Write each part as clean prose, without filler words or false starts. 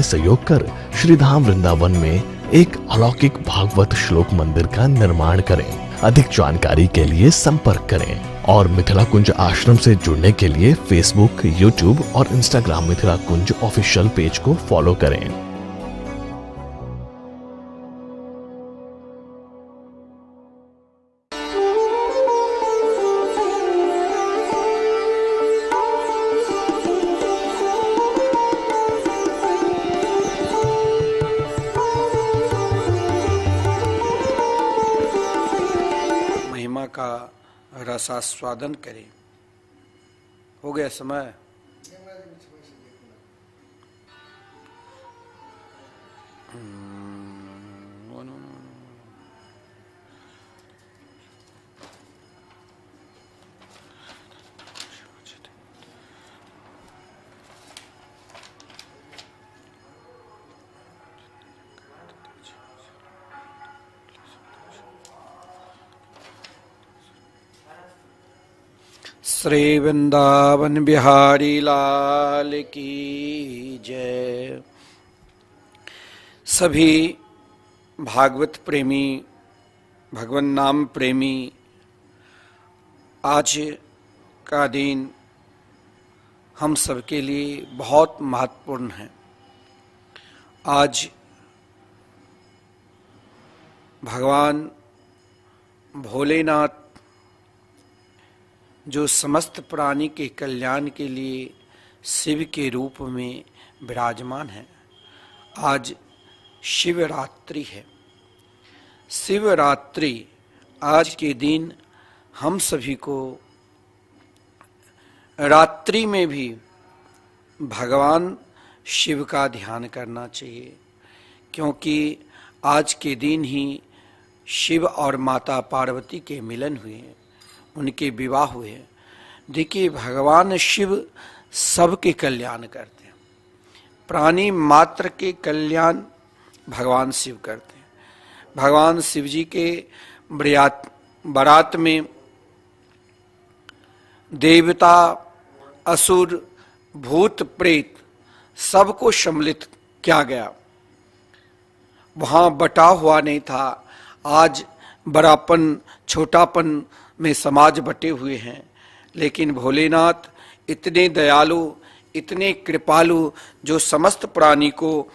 सहयोग कर श्रीधाम वृंदावन में एक अलौकिक भागवत श्लोक मंदिर का निर्माण करें। अधिक जानकारी के लिए संपर्क करें और मिथिला कुंज आश्रम से जुड़ने के लिए फेसबुक, यूट्यूब और इंस्टाग्राम मिथिला कुंज ऑफिशियल पेज को फॉलो करें। का रसास्वादन करें। हो गया समय। श्री वृंदावन बिहारी लाल की जय। सभी भागवत प्रेमी, भगवान नाम प्रेमी, आज का दिन हम सबके लिए बहुत महत्वपूर्ण है। आज भगवान भोलेनाथ जो समस्त प्राणी के कल्याण के लिए शिव के रूप में विराजमान है, आज शिवरात्रि है। शिवरात्रि आज के दिन हम सभी को रात्रि में भी भगवान शिव का ध्यान करना चाहिए, क्योंकि आज के दिन ही शिव और माता पार्वती के मिलन हुए, उनके विवाह हुए। देखिए, भगवान शिव सबके कल्याण करते हैं, प्राणी मात्र के कल्याण भगवान शिव करते हैं। भगवान शिव जी के बारात में देवता, असुर, भूत, प्रेत सबको सम्मिलित किया गया। वहां बटा हुआ नहीं था। आज बड़ापन, छोटापन में समाज बटे हुए हैं, लेकिन भोलेनाथ इतने दयालु, इतने कृपालु, जो समस्त प्राणी को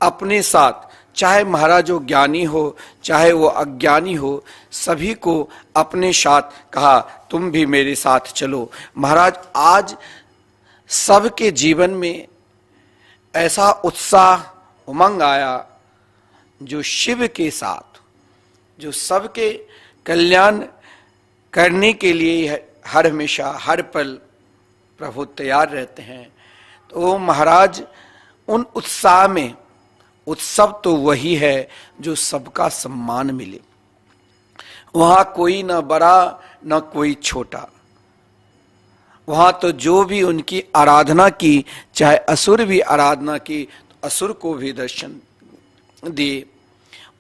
अपने साथ, चाहे महाराज वो ज्ञानी हो चाहे वो अज्ञानी हो, सभी को अपने साथ कहा तुम भी मेरे साथ चलो। महाराज आज सबके जीवन में ऐसा उत्साह, उमंग आया, जो शिव के साथ, जो सबके कल्याण करने के लिए हर हमेशा, हर पल प्रभु तैयार रहते हैं। तो महाराज उन उत्साह में, उत्सव तो वही है जो सबका सम्मान मिले। वहां कोई ना बड़ा ना कोई छोटा। वहां तो जो भी उनकी आराधना की, चाहे असुर भी आराधना की, तो असुर को भी दर्शन दिए।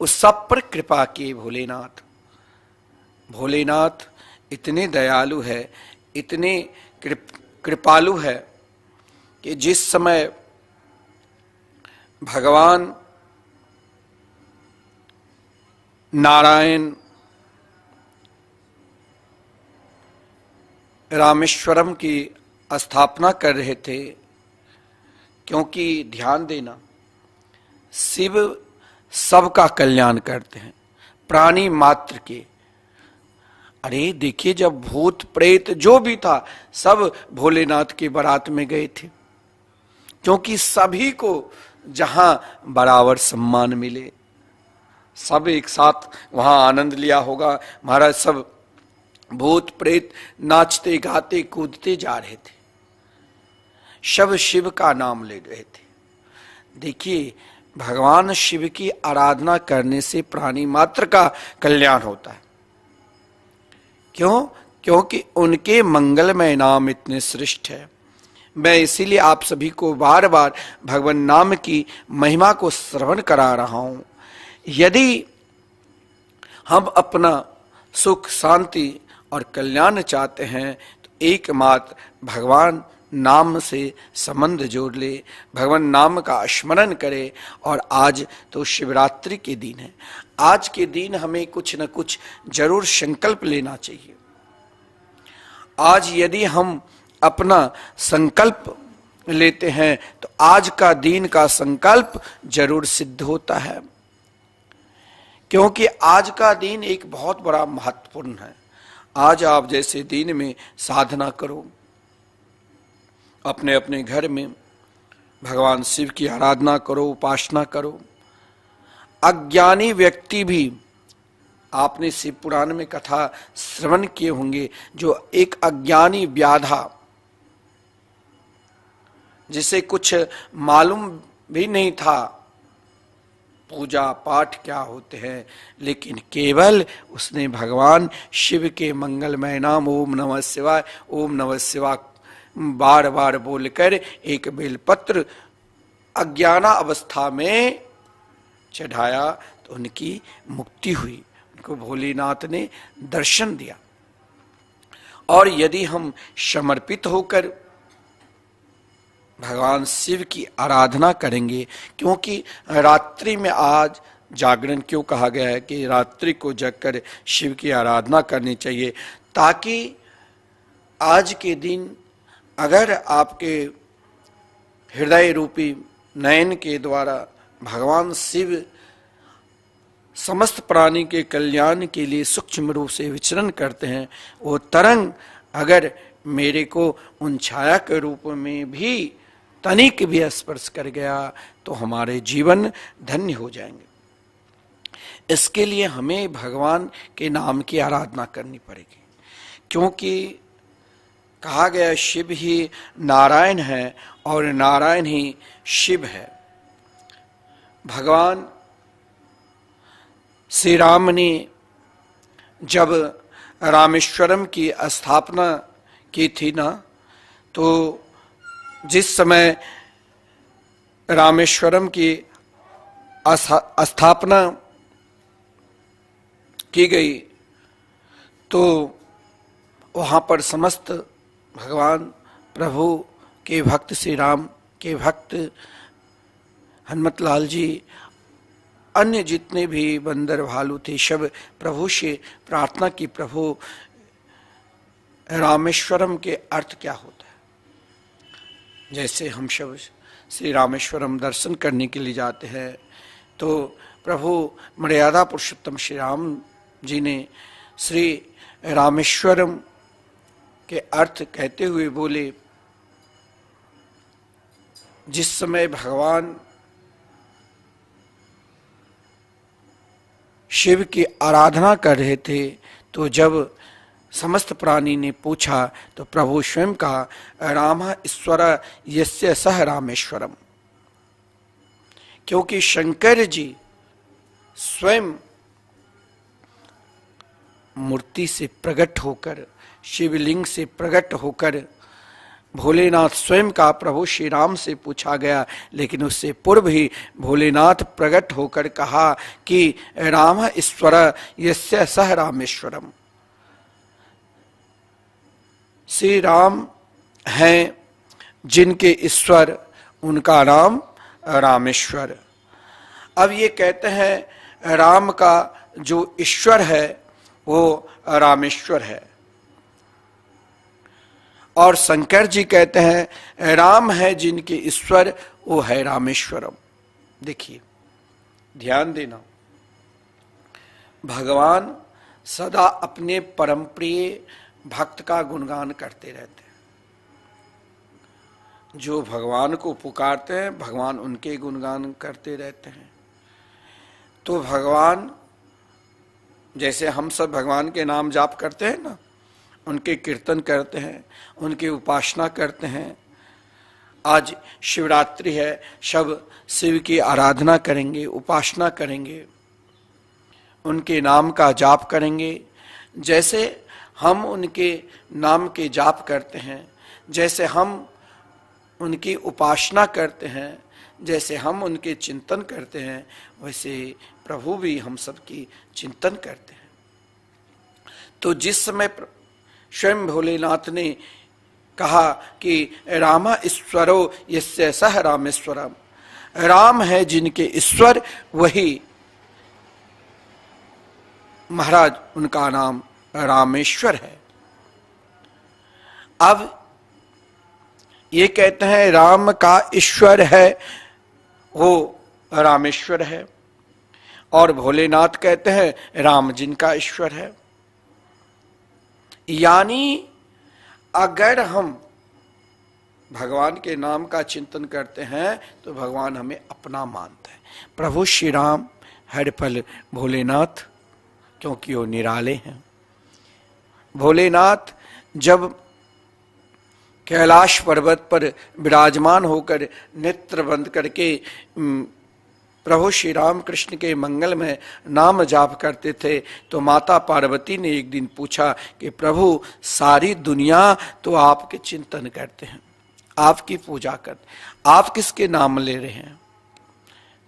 उस सब पर कृपा किए भोलेनाथ। भोलेनाथ इतने दयालु है, इतने कृपालु है कि जिस समय भगवान नारायण रामेश्वरम की स्थापना कर रहे थे, क्योंकि ध्यान देना, शिव सबका कल्याण करते हैं, प्राणी मात्र के। अरे देखिए, जब भूत प्रेत जो भी था सब भोलेनाथ के बारात में गए थे, क्योंकि सभी को जहां बराबर सम्मान मिले, सब एक साथ वहां आनंद लिया होगा। महाराज सब भूत प्रेत नाचते गाते कूदते जा रहे थे, सब शिव का नाम ले रहे थे। देखिए, भगवान शिव की आराधना करने से प्राणी मात्र का कल्याण होता है। क्यों? क्योंकि उनके मंगलमय नाम इतने श्रेष्ठ है। मैं इसीलिए आप सभी को बार बार भगवान नाम की महिमा को श्रवण करा रहा हूं। यदि हम अपना सुख, शांति और कल्याण चाहते हैं, तो एकमात्र भगवान नाम से संबंध जोड़ ले, भगवान नाम का स्मरण करे। और आज तो शिवरात्रि के दिन है, आज के दिन हमें कुछ न कुछ जरूर संकल्प लेना चाहिए। आज यदि हम अपना संकल्प लेते हैं तो आज का दिन का संकल्प जरूर सिद्ध होता है, क्योंकि आज का दिन एक बहुत बड़ा महत्वपूर्ण है। आज आप जैसे दिन में साधना करो, अपने अपने घर में भगवान शिव की आराधना करो, उपासना करो। अज्ञानी व्यक्ति भी, आपने शिव पुराण में कथा श्रवण किए होंगे, जो एक अज्ञानी व्याधा, जिसे कुछ मालूम भी नहीं था पूजा पाठ क्या होते हैं, लेकिन केवल उसने भगवान शिव के मंगलमय नाम ओम नमः शिवाय, ओम नमः शिवाय बार बार बोलकर एक बेलपत्र अज्ञाना अवस्था में चढ़ाया तो उनकी मुक्ति हुई, उनको भोलेनाथ ने दर्शन दिया। और यदि हम समर्पित होकर भगवान शिव की आराधना करेंगे, क्योंकि रात्रि में आज जागरण क्यों कहा गया है कि रात्रि को जगकर शिव की आराधना करनी चाहिए, ताकि आज के दिन अगर आपके हृदय रूपी नयन के द्वारा भगवान शिव समस्त प्राणी के कल्याण के लिए सूक्ष्म रूप से विचरण करते हैं, वो तरंग अगर मेरे को उन छाया के रूप में भी तनिक भी स्पर्श कर गया तो हमारे जीवन धन्य हो जाएंगे। इसके लिए हमें भगवान के नाम की आराधना करनी पड़ेगी, क्योंकि कहा गया शिव ही नारायण है और नारायण ही शिव है। भगवान श्री राम ने जब रामेश्वरम की स्थापना की थी ना, तो जिस समय रामेश्वरम की स्थापना की गई तो वहाँ पर समस्त भगवान प्रभु के भक्त, श्री राम के भक्त हनुमत लाल जी, अन्य जितने भी बंदर भालू थे, सब प्रभु से प्रार्थना की, प्रभु रामेश्वरम के अर्थ क्या होता है। जैसे हम सब श्री रामेश्वरम दर्शन करने के लिए जाते हैं तो प्रभु मर्यादा पुरुषोत्तम श्री राम जी ने श्री रामेश्वरम के अर्थ कहते हुए बोले, जिस समय भगवान शिव की आराधना कर रहे थे तो जब समस्त प्राणी ने पूछा तो प्रभु स्वयं कहा, राम ईश्वर यस्य सह रामेश्वरम, क्योंकि शंकर जी स्वयं मूर्ति से प्रकट होकर, शिवलिंग से प्रकट होकर, भोलेनाथ स्वयं का प्रभु श्री राम से पूछा गया, लेकिन उससे पूर्व ही भोलेनाथ प्रकट होकर कहा कि राम ईश्वर यस्य सह रामेश्वरम, श्री राम हैं जिनके ईश्वर, उनका नाम रामेश्वर। अब ये कहते हैं राम का जो ईश्वर है वो रामेश्वर है, और शंकर जी कहते हैं राम है जिनके ईश्वर वो है रामेश्वरम। देखिए ध्यान देना, भगवान सदा अपने परम प्रिय भक्त का गुणगान करते रहते हैं। जो भगवान को पुकारते हैं भगवान उनके गुणगान करते रहते हैं। तो भगवान, जैसे हम सब भगवान के नाम जाप करते हैं ना, उनके कीर्तन करते हैं, उनकी उपासना करते हैं। आज शिवरात्रि है, सब शिव की आराधना करेंगे, उपासना करेंगे, उनके नाम का जाप करेंगे। जैसे हम उनके नाम के जाप करते हैं, जैसे हम उनकी उपासना करते हैं, जैसे हम उनके चिंतन करते हैं, वैसे प्रभु भी हम सबकी चिंतन करते हैं। तो जिस समय स्वयं भोलेनाथ ने कहा कि राम ईश्वरो यस्य सह रामेश्वरम, राम है जिनके ईश्वर, वही महाराज उनका नाम रामेश्वर है। अब ये कहते हैं राम का ईश्वर है वो रामेश्वर है, और भोलेनाथ कहते हैं राम जिनका ईश्वर है। यानी अगर हम भगवान के नाम का चिंतन करते हैं तो भगवान हमें अपना मानता है। प्रभु श्री राम हर पल भोलेनाथ, क्योंकि वो निराले हैं। भोलेनाथ जब कैलाश पर्वत पर विराजमान होकर नेत्र बंद करके प्रभु श्री राम कृष्ण के मंगल में नाम जाप करते थे, तो माता पार्वती ने एक दिन पूछा कि प्रभु सारी दुनिया तो आपके चिंतन करते हैं, आपकी पूजा करते, आप किसके नाम ले रहे हैं?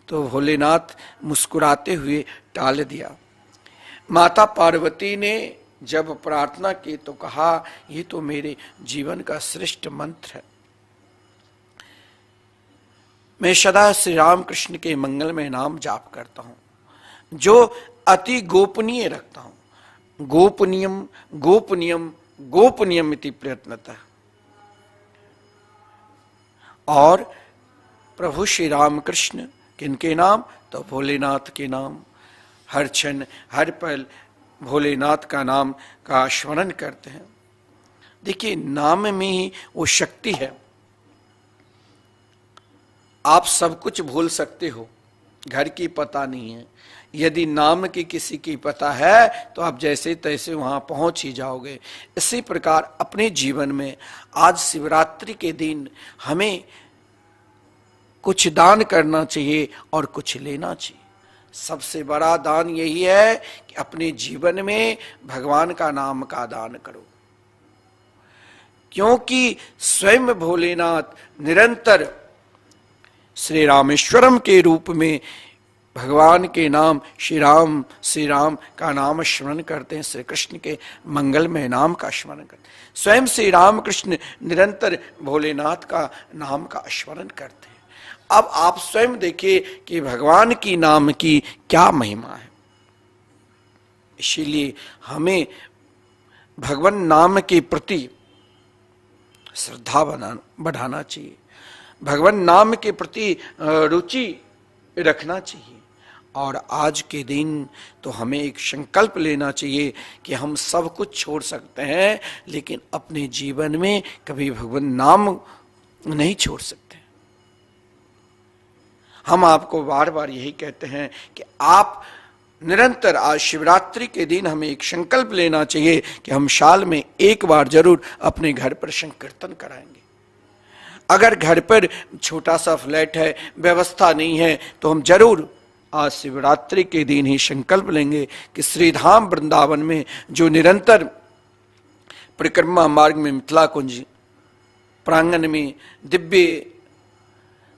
तो भोलेनाथ मुस्कुराते हुए टाल दिया। माता पार्वती ने जब प्रार्थना की तो कहा ये तो मेरे जीवन का श्रेष्ठ मंत्र है, मैं सदा श्री राम कृष्ण के मंगल में नाम जाप करता हूं जो अति गोपनीय रखता हूं। गोपनीयम गोपनीयम गोपनीयम इति प्रयत्नतः। और प्रभु श्री राम कृष्ण किनके नाम? तो भोलेनाथ के नाम। हर क्षण हर पल भोलेनाथ का नाम का स्मरण करते हैं। देखिए नाम में ही वो शक्ति है। आप सब कुछ भूल सकते हो, घर की पता नहीं है, यदि नाम की किसी की पता है तो आप जैसे तैसे वहां पहुंच ही जाओगे। इसी प्रकार अपने जीवन में आज शिवरात्रि के दिन हमें कुछ दान करना चाहिए और कुछ लेना चाहिए। सबसे बड़ा दान यही है कि अपने जीवन में भगवान का नाम का दान करो, क्योंकि स्वयं भोलेनाथ निरंतर श्री रामेश्वरम के रूप में भगवान के नाम श्री राम का नाम स्मरण करते हैं, श्री कृष्ण के मंगलमय नाम का स्मरण करते हैं। स्वयं श्री राम कृष्ण निरंतर भोलेनाथ का नाम का स्मरण करते हैं। अब आप स्वयं देखिए कि भगवान की नाम की क्या महिमा है। इसीलिए हमें भगवान नाम के प्रति श्रद्धा बढ़ाना चाहिए, भगवान नाम के प्रति रुचि रखना चाहिए। और आज के दिन तो हमें एक संकल्प लेना चाहिए कि हम सब कुछ छोड़ सकते हैं, लेकिन अपने जीवन में कभी भगवान नाम नहीं छोड़ सकते। हम आपको बार बार यही कहते हैं कि आप निरंतर, आज शिवरात्रि के दिन हमें एक संकल्प लेना चाहिए कि हम साल में एक बार जरूर अपने घर पर संकीर्तन कराएंगे। अगर घर पर छोटा सा फ्लैट है, व्यवस्था नहीं है, तो हम जरूर आज शिवरात्रि के दिन ही संकल्प लेंगे कि श्रीधाम वृंदावन में जो निरंतर परिक्रमा मार्ग में मिथिला कुंज प्रांगण में दिव्य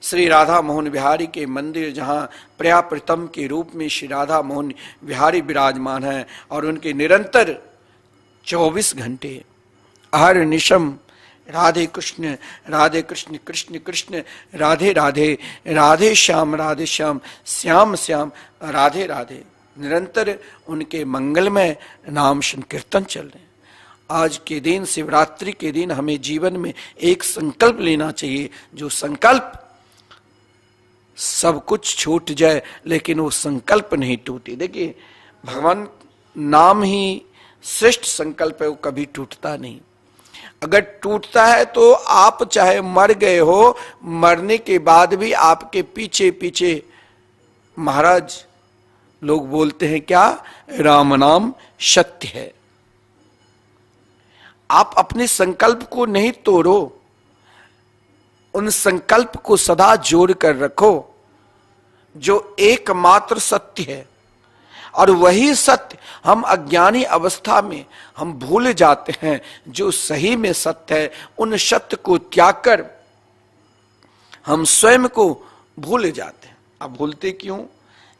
श्री राधा मोहन बिहारी के मंदिर, जहाँ प्रियाप्रीतम के रूप में श्री राधा मोहन बिहारी विराजमान हैं और उनके निरंतर 24 घंटे अहर्निशम राधे कृष्ण कृष्ण कृष्ण राधे राधे, राधे श्याम श्याम श्याम राधे राधे, निरंतर उनके मंगलमय नाम संकीर्तन चल रहे हैं। आज के दिन, शिवरात्रि के दिन, हमें जीवन में एक संकल्प लेना चाहिए, जो संकल्प सब कुछ छूट जाए लेकिन वो संकल्प नहीं टूटे। देखिए भगवान नाम ही श्रेष्ठ संकल्प है, वो कभी टूटता नहीं। अगर टूटता है तो आप चाहे मर गए हो, मरने के बाद भी आपके पीछे पीछे महाराज लोग बोलते हैं क्या? राम नाम सत्य है। आप अपने संकल्प को नहीं तोड़ो, उन संकल्प को सदा जोड़ कर रखो जो एकमात्र सत्य है। और वही सत्य हम अज्ञानी अवस्था में हम भूल जाते हैं, जो सही में सत्य है उन सत्य को त्याग कर हम स्वयं को भूल जाते हैं। अब भूलते क्यों?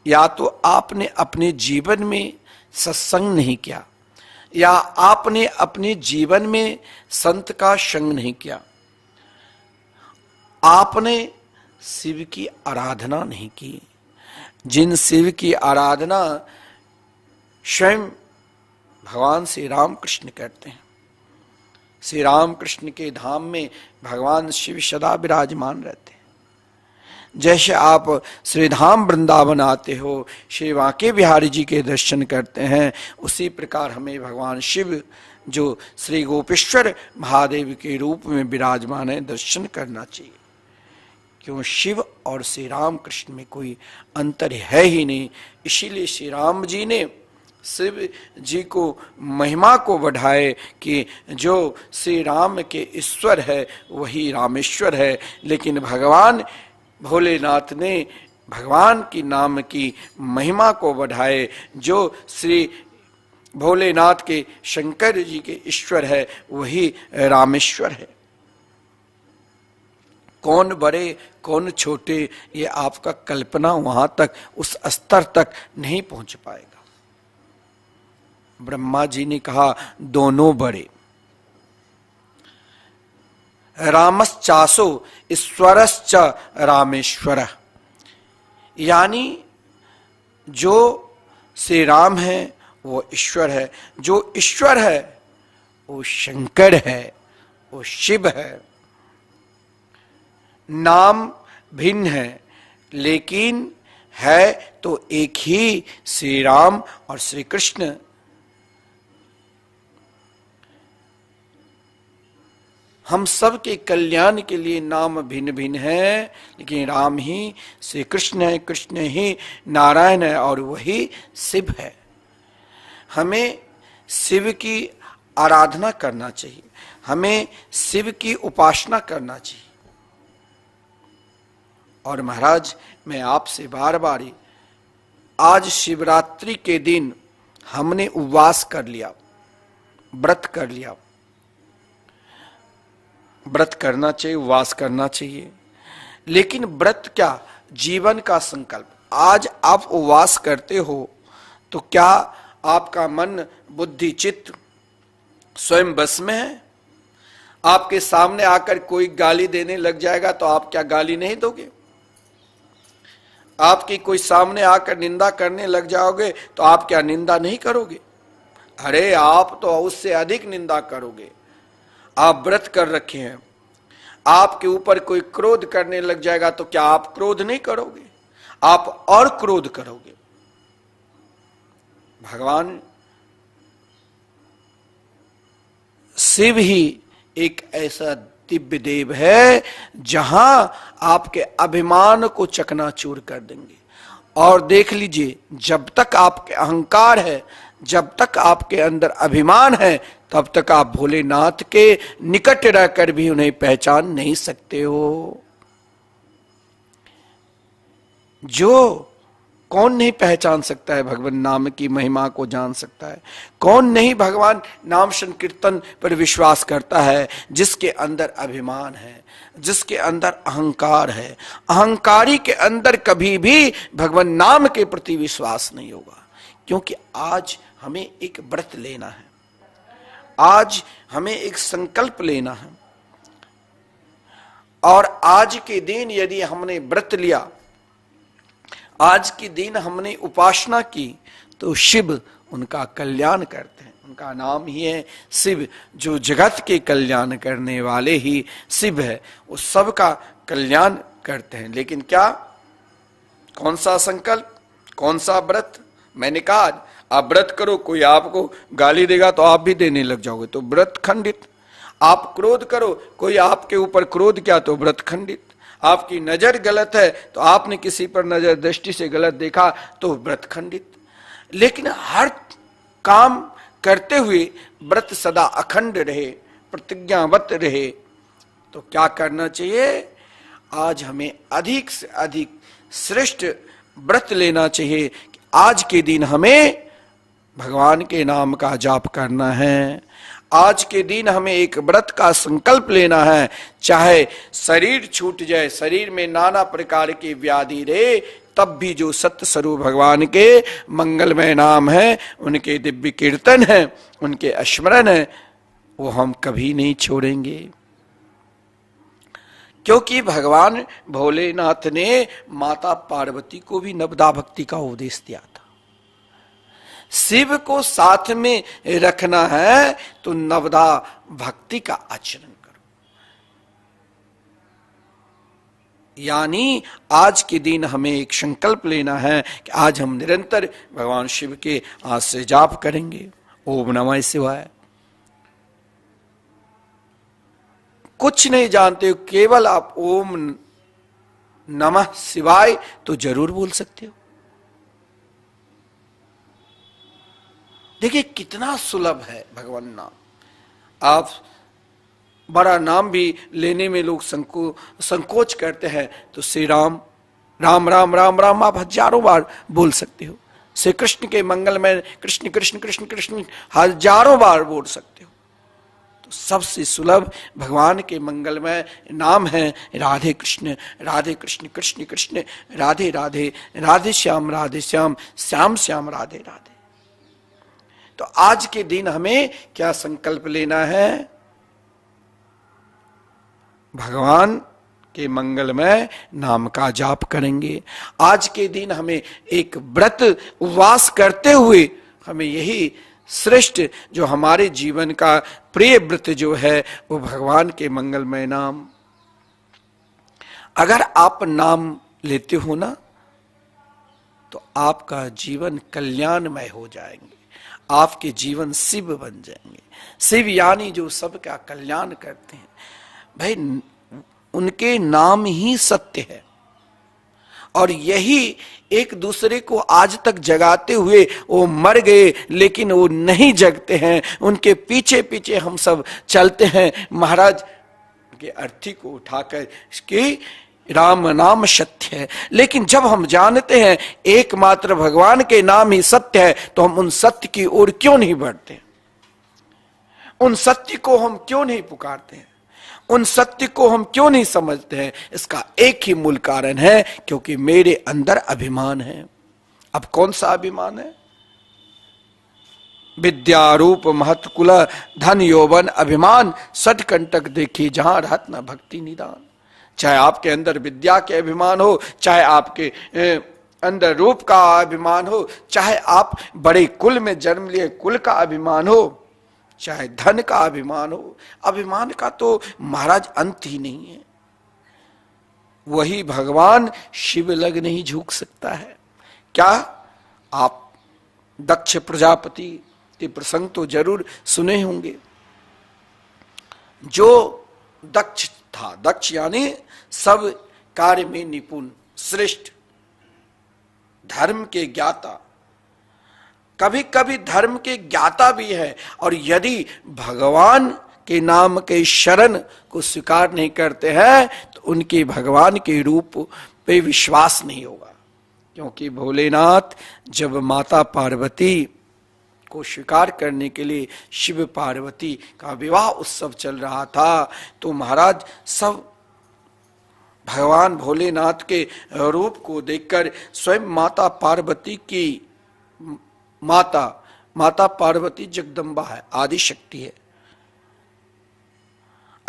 या तो आपने अपने जीवन में सत्संग नहीं किया, या आपने अपने जीवन में संत का संग नहीं किया, आपने शिव की आराधना नहीं की, जिन शिव की आराधना स्वयं भगवान श्री राम कृष्ण करते हैं। श्री राम कृष्ण के धाम में भगवान शिव सदा विराजमान रहते हैं। जैसे आप श्री धाम वृंदावन आते हो, श्री बांके बिहारी जी के दर्शन करते हैं, उसी प्रकार हमें भगवान शिव जो श्री गोपेश्वर महादेव के रूप में विराजमान है दर्शन करना चाहिए। क्यों? शिव और श्री राम कृष्ण में कोई अंतर है ही नहीं। इसीलिए श्री राम जी ने शिव जी को महिमा को बढ़ाए कि जो श्री राम के ईश्वर है वही रामेश्वर है, लेकिन भगवान भोलेनाथ ने भगवान की नाम की महिमा को बढ़ाए। जो श्री भोलेनाथ के शंकर जी के ईश्वर है वही रामेश्वर है। कौन बड़े कौन छोटे, ये आपका कल्पना वहां तक उस स्तर तक नहीं पहुंच पाएगा। ब्रह्मा जी ने कहा दोनों बड़े। रामश्चासो ईश्वरश्च रामेश्वर, यानी जो श्री राम है वो ईश्वर है, जो ईश्वर है वो शंकर है, वो शिव है। नाम भिन्न है लेकिन है तो एक ही श्री राम और श्री कृष्ण। हम सब के कल्याण के लिए नाम भिन्न भिन्न है, लेकिन राम ही श्री कृष्ण है, कृष्ण ही नारायण है और वही शिव है। हमें शिव की आराधना करना चाहिए, हमें शिव की उपासना करना चाहिए। और महाराज मैं आपसे बार बार आज शिवरात्रि के दिन हमने उपवास कर लिया, व्रत कर लिया। व्रत करना चाहिए, उपवास करना चाहिए, लेकिन व्रत क्या? जीवन का संकल्प। आज आप उपवास करते हो तो क्या आपका मन बुद्धि चित्त स्वयं बस में है? आपके सामने आकर कोई गाली देने लग जाएगा तो आप क्या गाली नहीं दोगे? आपकी कोई सामने आकर निंदा करने लग जाओगे तो आप क्या निंदा नहीं करोगे? अरे आप तो उससे अधिक निंदा करोगे। आप व्रत कर रखे हैं, आपके ऊपर कोई क्रोध करने लग जाएगा तो क्या आप क्रोध नहीं करोगे? आप और क्रोध करोगे। भगवान शिव ही एक ऐसा दिव्य देव है जहां आपके अभिमान को चकनाचूर कर देंगे। और देख लीजिए, जब तक आपके अहंकार है, जब तक आपके अंदर अभिमान है, तब तक आप भोलेनाथ के निकट रहकर भी उन्हें पहचान नहीं सकते हो। जो कौन नहीं पहचान सकता है भगवान नाम की महिमा को जान सकता है? कौन नहीं भगवान नाम संकीर्तन पर विश्वास करता है? जिसके अंदर अभिमान है, जिसके अंदर अहंकार है। अहंकारी के अंदर कभी भी भगवान नाम के प्रति विश्वास नहीं होगा। क्योंकि आज हमें एक व्रत लेना है, आज हमें एक संकल्प लेना है। और आज के दिन यदि हमने व्रत लिया, आज के दिन हमने उपासना की, तो शिव उनका कल्याण करते हैं। उनका नाम ही है शिव, जो जगत के कल्याण करने वाले ही शिव है। वो सबका कल्याण करते हैं। लेकिन क्या, कौन सा संकल्प, कौन सा व्रत? मैंने कहा आप व्रत करो, कोई आपको गाली देगा तो आप भी देने लग जाओगे, तो व्रत खंडित। आप क्रोध करो, कोई आपके ऊपर क्रोध किया तो व्रत खंडित। आपकी नजर गलत है तो आपने किसी पर नजर दृष्टि से गलत देखा तो व्रत खंडित। लेकिन हर काम करते हुए व्रत सदा अखंड रहे, प्रतिज्ञाबद्ध रहे, तो क्या करना चाहिए? आज हमें अधिक से अधिक श्रेष्ठ व्रत लेना चाहिए कि आज के दिन हमें भगवान के नाम का जाप करना है। आज के दिन हमें एक व्रत का संकल्प लेना है। चाहे शरीर छूट जाए, शरीर में नाना प्रकार की व्याधि रहे, तब भी जो सत्य स्वरूप भगवान के मंगलमय नाम है, उनके दिव्य कीर्तन है, उनके स्मरण है, वो हम कभी नहीं छोड़ेंगे। क्योंकि भगवान भोलेनाथ ने माता पार्वती को भी नवदा भक्ति का उपदेश दिया था। शिव को साथ में रखना है तो नवदा भक्ति का आचरण करो। यानी आज के दिन हमें एक संकल्प लेना है कि आज हम निरंतर भगवान शिव के आज से जाप करेंगे, ओम नमः शिवाय। कुछ नहीं जानते हो, केवल आप ओम नमः शिवाय तो जरूर बोल सकते हो। देखिए कितना सुलभ है भगवान नाम। आप बड़ा नाम भी लेने में लोग संकोच करते हैं, तो श्री राम राम राम राम राम आप हजारों बार बोल सकते हो। श्री कृष्ण के मंगल में कृष्ण कृष्ण कृष्ण कृष्ण हजारों बार बोल सकते हो। तो सबसे सुलभ भगवान के मंगलमय नाम है राधे कृष्ण कृष्ण कृष्ण राधे राधे, राधे श्याम श्याम श्याम राधे राधे। तो आज के दिन हमें क्या संकल्प लेना है? भगवान के मंगलमय नाम का जाप करेंगे। आज के दिन हमें एक व्रत उपवास करते हुए हमें यही श्रेष्ठ जो हमारे जीवन का प्रिय व्रत जो है वो भगवान के मंगलमय नाम। अगर आप नाम लेते हो ना तो आपका जीवन कल्याणमय हो जाएंगे, आपके जीवन शिव बन जाएंगे। शिव यानी जो सबका कल्याण करते हैं। भाई उनके नाम ही सत्य है और यही एक दूसरे को आज तक जगाते हुए वो मर गए लेकिन वो नहीं जगते हैं, उनके पीछे पीछे हम सब चलते हैं। महाराज के अर्थी को उठाकर कि राम नाम सत्य है, लेकिन जब हम जानते हैं एकमात्र भगवान के नाम ही सत्य है तो हम उन सत्य की ओर क्यों नहीं बढ़ते? उन सत्य को हम क्यों नहीं पुकारते हैं? उन सत्य को हम क्यों नहीं समझते हैं? इसका एक ही मूल कारण है, क्योंकि मेरे अंदर अभिमान है। अब कौन सा अभिमान है? विद्या रूप महत्व कुल धन यौवन अभिमान सठ कंटक देखी जहां रहत न भक्ति निदान। चाहे आपके अंदर विद्या के अभिमान हो, चाहे आपके अंदर रूप का अभिमान हो, चाहे आप बड़े कुल में जन्म लिए कुल का अभिमान हो, चाहे धन का अभिमान हो, अभिमान का तो महाराज अंत ही नहीं है। वही भगवान शिव लग नहीं झुक सकता है क्या? आप दक्ष प्रजापति के प्रसंग तो जरूर सुने होंगे। जो दक्ष था, दक्ष यानी सब कार्य में निपुण, श्रेष्ठ, धर्म के ज्ञाता, कभी कभी धर्म के ज्ञाता भी है। और यदि भगवान के नाम के शरण को स्वीकार नहीं करते हैं तो उनके भगवान के रूप पे विश्वास नहीं होगा। क्योंकि भोलेनाथ जब माता पार्वती को स्वीकार करने के लिए शिव पार्वती का विवाह उत्सव चल रहा था तो महाराज सब भगवान भोलेनाथ के रूप को देखकर स्वयं माता पार्वती की माता पार्वती जगदम्बा है, आदि शक्ति है।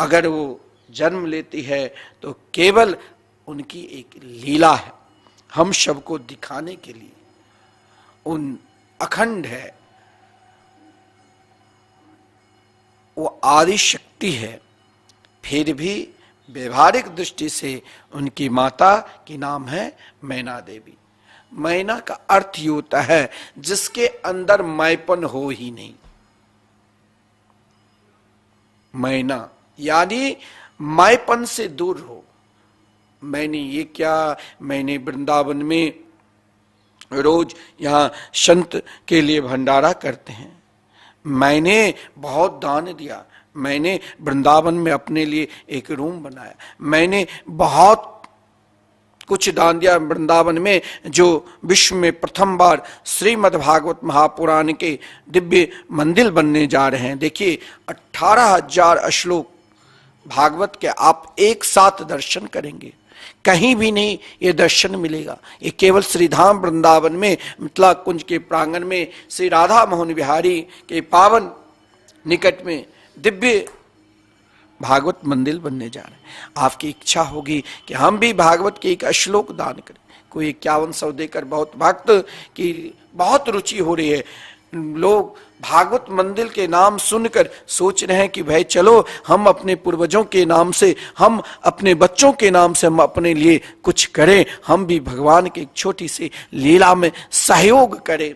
अगर वो जन्म लेती है तो केवल उनकी एक लीला है, हम सबको दिखाने के लिए। उन अखंड है, वो आदि शक्ति है। फिर भी व्यवहारिक दृष्टि से उनकी माता की नाम है मैना देवी। मैना का अर्थ ये होता है जिसके अंदर मैपन हो ही नहीं। मैना यानी मैपन से दूर हो। मैंने ये क्या, मैंने वृंदावन में रोज यहां संत के लिए भंडारा करते हैं, मैंने बहुत दान दिया, मैंने वृंदावन में अपने लिए एक रूम बनाया, मैंने बहुत कुछ दान दिया वृंदावन में, जो विश्व में प्रथम बार श्रीमद् भागवत महापुराण के दिव्य मंदिर बनने जा रहे हैं। देखिए 18,000 श्लोक भागवत के आप एक साथ दर्शन करेंगे। कहीं भी नहीं ये दर्शन मिलेगा। ये केवल श्रीधाम वृंदावन में, मिथिला कुंज के प्रांगण में, श्री राधा मोहन बिहारी के पावन निकट में दिव्य भागवत मंदिर बनने जा रहे हैं। आपकी इच्छा होगी कि हम भी भागवत के एक श्लोक दान करें। कोई 5100 देकर बहुत भक्त की बहुत रुचि हो रही है। लोग भागवत मंदिर के नाम सुनकर सोच रहे हैं कि भाई चलो हम अपने पूर्वजों के नाम से, हम अपने बच्चों के नाम से हम अपने लिए कुछ करें, हम भी भगवान के एक छोटी सी लीला में सहयोग करें।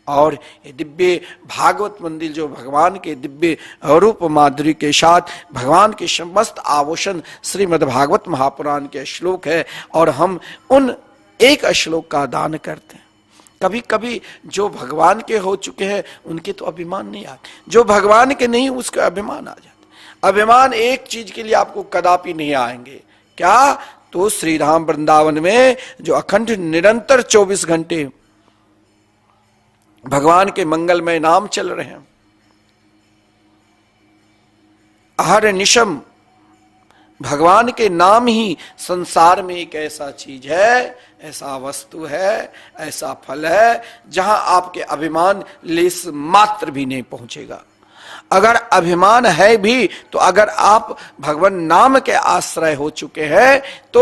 और ये दिव्य भागवत मंदिर जो भगवान के दिव्य रूप माधुरी के साथ भगवान के समस्त आभूषण श्रीमद् भागवत महापुराण के श्लोक है, और हम उन एक श्लोक का दान करते हैं। कभी कभी जो भगवान के हो चुके हैं उनके तो अभिमान नहीं आते, जो भगवान के नहीं उसका अभिमान आ जाता। अभिमान एक चीज के लिए आपको कदापि नहीं आएंगे, क्या? तो श्रीधाम वृंदावन में जो अखंड निरंतर 24 घंटे भगवान के मंगलमय नाम चल रहे हैं, हर निशम भगवान के नाम ही संसार में एक ऐसा चीज है, ऐसा वस्तु है, ऐसा फल है जहां आपके अभिमान लेस मात्र भी नहीं पहुंचेगा। अगर अभिमान है भी तो अगर आप भगवान नाम के आश्रय हो चुके हैं तो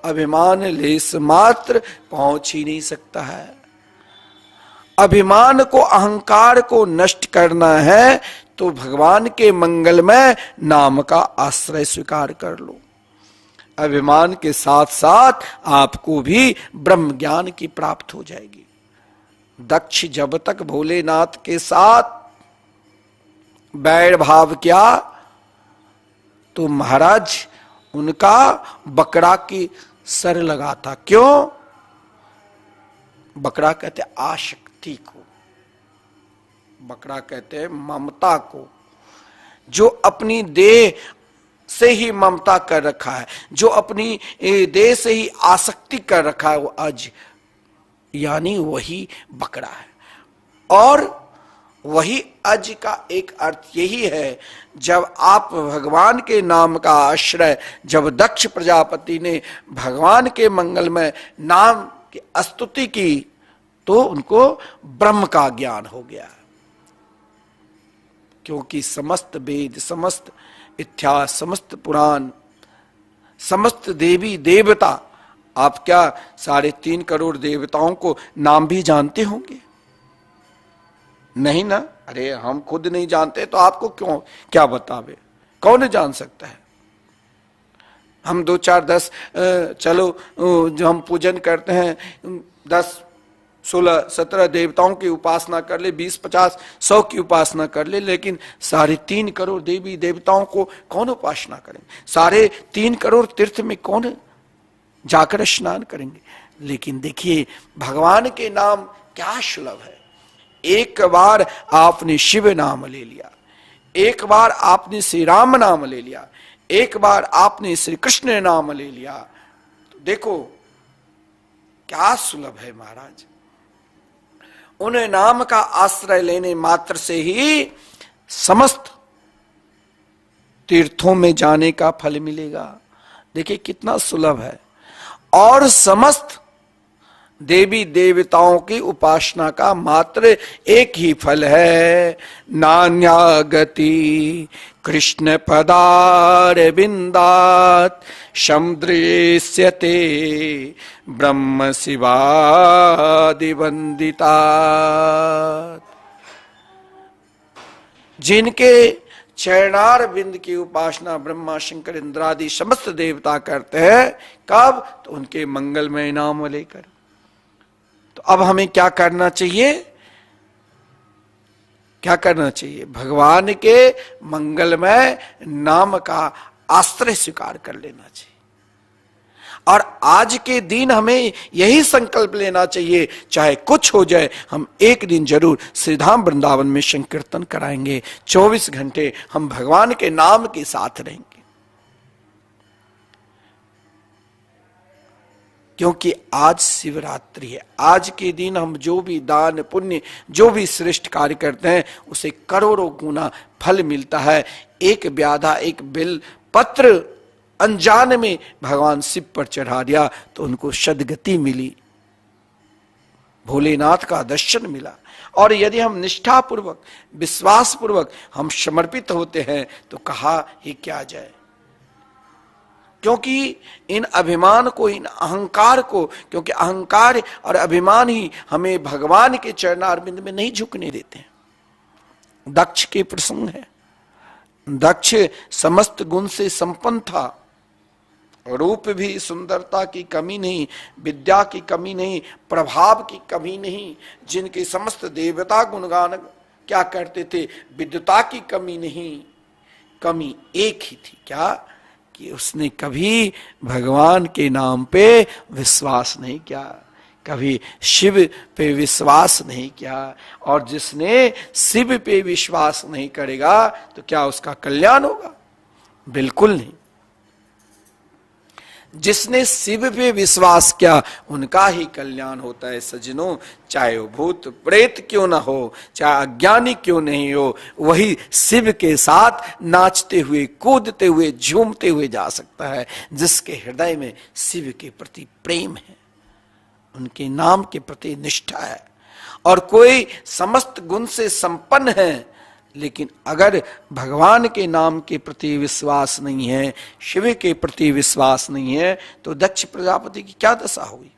अभिमान लेस मात्र पहुंच ही नहीं सकता है। अभिमान को, अहंकार को नष्ट करना है तो भगवान के मंगलमय नाम का आश्रय स्वीकार कर लो। अभिमान के साथ साथ आपको भी ब्रह्म ज्ञान की प्राप्त हो जाएगी। दक्ष जब तक भोलेनाथ के साथ बैर भाव किया तो महाराज उनका बकरा की सर लगा था। क्यों? बकरा कहते आसक्ति को, बकरा कहते हैं ममता को। जो अपनी देह से ही ममता कर रखा है, जो अपनी देह से ही आसक्ति कर रखा है, वो अज यानी वही बकरा है। और वही अज का एक अर्थ यही है, जब आप भगवान के नाम का आश्रय, जब दक्ष प्रजापति ने भगवान के मंगलमय नाम की स्तुति की तो उनको ब्रह्म का ज्ञान हो गया। क्योंकि समस्त वेद, समस्त इतिहास, समस्त पुराण, समस्त देवी देवता, आप क्या 3.5 करोड़ देवताओं को नाम भी जानते होंगे? नहीं ना? अरे हम खुद नहीं जानते तो आपको क्यों क्या बतावे? कौन जान सकता है? हम 2 4 10 चलो जो हम पूजन करते हैं 10 16 17 देवताओं की उपासना कर ले, 20 50 100 की उपासना कर ले, लेकिन 3.5 करोड़ देवी देवताओं को कौन उपासना करेंगे? 3.5 करोड़ तीर्थ में कौन जाकर स्नान करेंगे? लेकिन देखिए भगवान के नाम क्या सुलभ है। एक बार आपने शिव नाम ले लिया, एक बार आपने श्री राम नाम ले लिया, एक बार आपने श्री कृष्ण नाम ले लिया, तो देखो क्या सुलभ है महाराज। उन नाम का आश्रय लेने मात्र से ही समस्त तीर्थों में जाने का फल मिलेगा। देखिए कितना सुलभ है। और समस्त देवी देवताओं की उपासना का मात्र एक ही फल है, नान्या गति कृष्ण पदार बिंदात समुद्रेस्यते ब्रह्म शिवादि वंदिता। जिनके चरणार बिंद की उपासना ब्रह्मा शंकर इंद्रादि समस्त देवता करते हैं, कब? तो उनके मंगलमय नाम लेकर। तो अब हमें क्या करना चाहिए? क्या करना चाहिए? भगवान के मंगलमय नाम का आश्रय स्वीकार कर लेना चाहिए। और आज के दिन हमें यही संकल्प लेना चाहिए, चाहे कुछ हो जाए, हम एक दिन जरूर श्रीधाम वृंदावन में संकीर्तन कराएंगे। 24 घंटे हम भगवान के नाम के साथ रहेंगे। क्योंकि आज शिवरात्रि है। आज के दिन हम जो भी दान पुण्य, जो भी श्रेष्ठ कार्य करते हैं, उसे करोड़ों गुना फल मिलता है। एक व्याधा, एक बिल पत्र अनजान में भगवान शिव पर चढ़ा दिया तो उनको सदगति मिली, भोलेनाथ का दर्शन मिला। और यदि हम निष्ठापूर्वक विश्वास पूर्वक हम समर्पित होते हैं तो कहा ही क्या जाए, क्योंकि इन अभिमान को, इन अहंकार को, क्योंकि अहंकार और अभिमान ही हमें भगवान के चरणारविंद में नहीं झुकने देते हैं। दक्ष के प्रसंग है, दक्ष समस्त गुण से संपन्न था, रूप भी, सुंदरता की कमी नहीं, विद्या की कमी नहीं, प्रभाव की कमी नहीं, जिनके समस्त देवता गुणगान क्या करते थे, विद्वता की कमी नहीं, कमी एक ही थी, क्या कि उसने कभी भगवान के नाम पे विश्वास नहीं किया, कभी शिव पे विश्वास नहीं किया। और जिसने शिव पे विश्वास नहीं करेगा तो क्या उसका कल्याण होगा? बिल्कुल नहीं। जिसने शिव पे विश्वास किया उनका ही कल्याण होता है सज्जनों, चाहे वो भूत प्रेत क्यों ना हो, चाहे अज्ञानी क्यों नहीं हो, वही शिव के साथ नाचते हुए, कूदते हुए, झूमते हुए जा सकता है, जिसके हृदय में शिव के प्रति प्रेम है, उनके नाम के प्रति निष्ठा है। और कोई समस्त गुण से संपन्न है लेकिन अगर भगवान के नाम के प्रति विश्वास नहीं है, शिव के प्रति विश्वास नहीं है, तो दक्ष प्रजापति की क्या दशा हुई?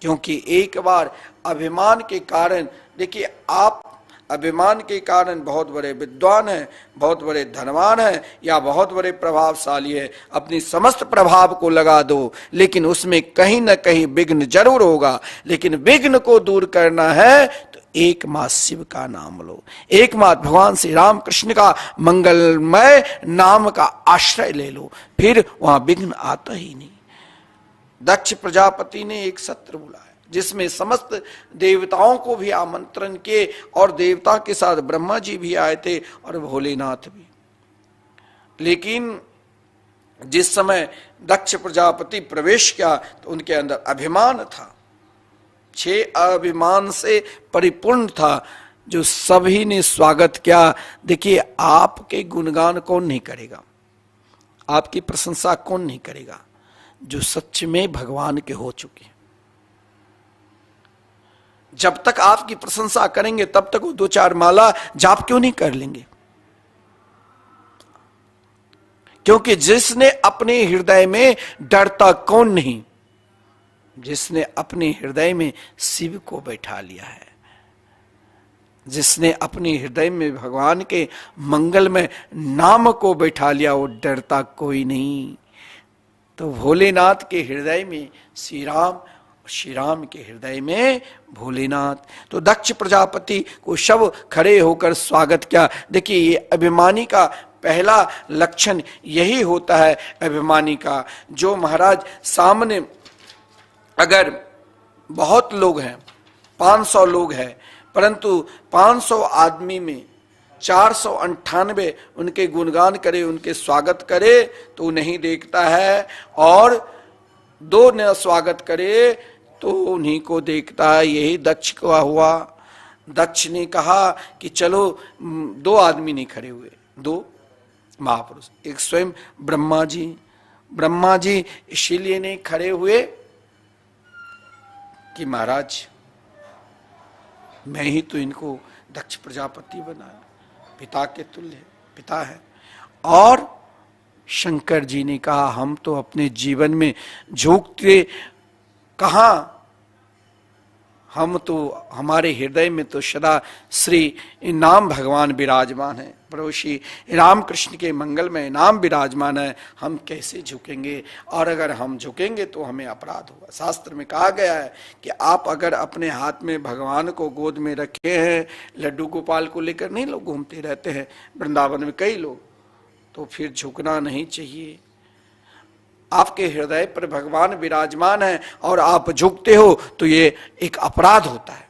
क्योंकि एक बार अभिमान के कारण, देखिए आप अभिमान के कारण बहुत बड़े विद्वान हैं, बहुत बड़े धनवान हैं या बहुत बड़े प्रभावशाली है, अपनी समस्त प्रभाव को लगा दो, लेकिन उसमें कहीं ना कहीं विघ्न जरूर होगा। लेकिन विघ्न को दूर करना है तो एक मात्र शिव का नाम लो, एक मात्र भगवान श्री राम कृष्ण का मंगलमय नाम का आश्रय ले लो, फिर वहां विघ्न आता ही नहीं। दक्ष प्रजापति ने एक सत्र बुलाया जिसमें समस्त देवताओं को भी आमंत्रण किए, और देवता के साथ ब्रह्मा जी भी आए थे और भोलेनाथ भी। लेकिन जिस समय दक्ष प्रजापति प्रवेश किया तो उनके अंदर अभिमान था, 6 अभिमान से परिपूर्ण था, जो सभी ने स्वागत किया। देखिए आपके गुणगान कौन नहीं करेगा, आपकी प्रशंसा कौन नहीं करेगा? जो सच में भगवान के हो चुके हैं। जब तक आपकी प्रशंसा करेंगे तब तक वो 2-4 माला जाप क्यों नहीं कर लेंगे? क्योंकि जिसने अपने हृदय में डरता कौन नहीं, जिसने अपने हृदय में शिव को बैठा लिया है, जिसने अपने हृदय में भगवान के मंगल में नाम को बैठा लिया, वो डरता कोई नहीं। तो भोलेनाथ के हृदय में श्री राम, श्री राम के हृदय में भोलेनाथ। तो दक्ष प्रजापति को सब खड़े होकर स्वागत किया। देखिए ये अभिमानी का पहला लक्षण यही होता है, अभिमानी का। जो महाराज सामने अगर बहुत लोग हैं, 500 लोग हैं, परंतु 500 आदमी में 498 उनके गुणगान करे, उनके स्वागत करे तो नहीं देखता है, और 2 ने स्वागत करे तो उन्हीं को देखता है। यही दक्ष का हुआ। दक्ष ने कहा कि चलो, 2 आदमी नहीं खड़े हुए, 2 महापुरुष, एक स्वयं ब्रह्मा जी। ब्रह्मा जी इसीलिए नहीं खड़े हुए कि महाराज मैं ही तो इनको दक्ष प्रजापति बनाया, पिता के तुल्य पिता है। और शंकर जी ने कहा हम तो अपने जीवन में झुकते कहाँ, हम तो, हमारे हृदय में तो सदा श्री नाम भगवान विराजमान है, प्रभु श्री रामकृष्ण के मंगल में नाम विराजमान है, हम कैसे झुकेंगे? और अगर हम झुकेंगे तो हमें अपराध होगा। शास्त्र में कहा गया है कि आप अगर अपने हाथ में भगवान को गोद में रखे हैं, लड्डू गोपाल को लेकर नहीं लोग घूमते रहते हैं वृंदावन में कई लोग, तो फिर झुकना नहीं चाहिए। आपके हृदय पर भगवान विराजमान है और आप झुकते हो तो ये एक अपराध होता है,